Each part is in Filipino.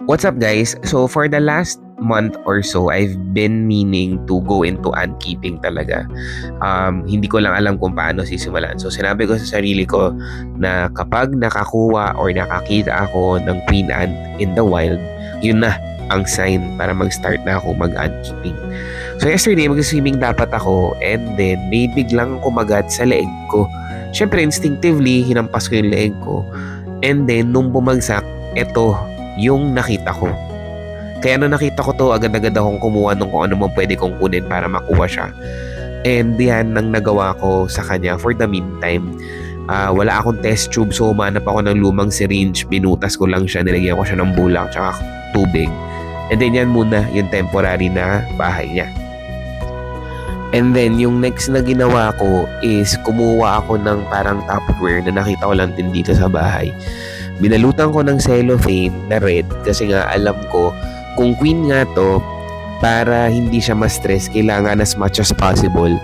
What's up guys? So for the last month or so, I've been meaning to go into ant keeping talaga. Hindi ko lang alam kung paano sisimulan. So sinabi ko sa sarili ko na kapag nakakuha or nakakita ako ng queen ant in the wild, yun na ang sign para mag-start na ako mag-ant keeping. So yesterday, mag-swimming dapat ako and then may biglang kumagat sa leeg ko. Syempre instinctively, hinampas ko yung leeg ko. And then nung bumagsak, eto yung nakita ko. Kaya nung nakita ko to, agad-agad akong kumuha nung kung ano man pwede kong kunin para makuha siya. And yan ang nagawa ko sa kanya for the meantime. Wala akong test tube, so umanap ako ng lumang syringe. Binutas ko lang siya, nilagyan ko siya ng bulak tsaka tubig. And then yan muna yung temporary na bahay niya. And then yung next na ginawa ko is kumuha ako ng parang Tupperware na nakita ko lang din dito sa bahay. Binalutan ko ng cellophane na red kasi nga alam ko kung queen nga to, para hindi siya ma-stress, kailangan as much as possible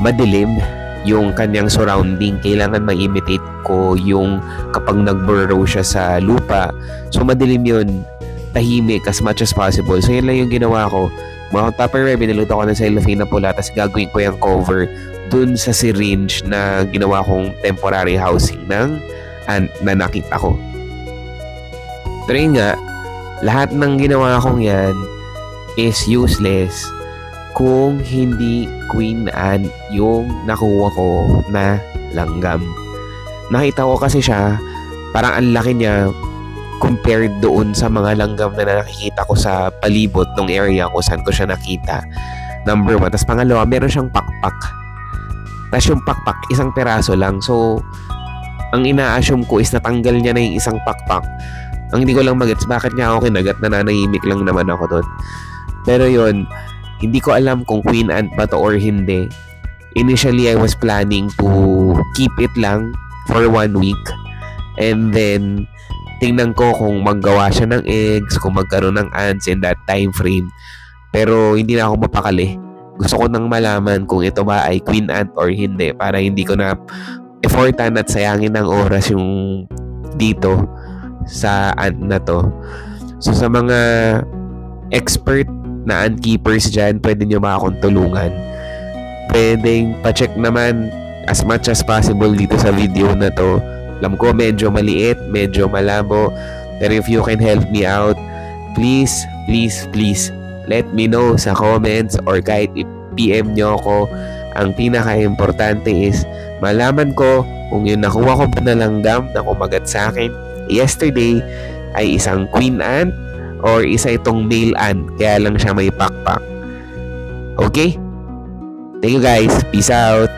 madilim yung kanyang surrounding. Kailangan ma-imitate ko yung kapag nag-burrow siya sa lupa. So madilim yun, tahimik as much as possible. So yun lang yung ginawa ko. Mga Tupperware, binalutan ko ng cellophane na pula, tapos gagawin ko yung cover dun sa syringe na ginawa kong temporary housing ng na nakita ko. Pero yun nga, lahat ng ginawa kong yan is useless kung hindi queen ant yung nakuha ko na langgam. Nakita ko kasi siya, parang ang laki niya compared doon sa mga langgam na nakikita ko sa palibot ng area kung saan ko siya nakita. Number 1. Tapos pangalawa, meron siyang pakpak. Tapos yung pakpak, isang peraso lang. So, ang ina-assume ko is natanggal niya na yung isang pakpak. Ang hindi ko lang magets, bakit niya ako kinagat, nananahimik lang naman ako doon. Pero yun, hindi ko alam kung queen ant ba to or hindi. Initially, I was planning to keep it lang for 1 week. And then, tingnan ko kung maggawa siya ng eggs, kung magkaroon ng ants in that time frame. Pero hindi na ako mapakali. Gusto ko nang malaman kung ito ba ay queen ant or hindi para hindi ko na effortan at sayangin ng oras yung dito sa ant na to. So sa mga expert na ant keepers dyan, pwede nyo ba akong tulungan? Pwedeng pa-check naman as much as possible dito sa video na to. Alam ko medyo maliit, medyo malabo, pero if you can help me out, please let me know sa comments or kahit i-PM nyo ako. Ang pinaka-importante is malaman ko kung yung nakuha ko ba na langgam na kumagat sa akin yesterday ay isang queen ant or isa itong male ant kaya lang siya may pakpak. Okay? Thank you guys. Peace out.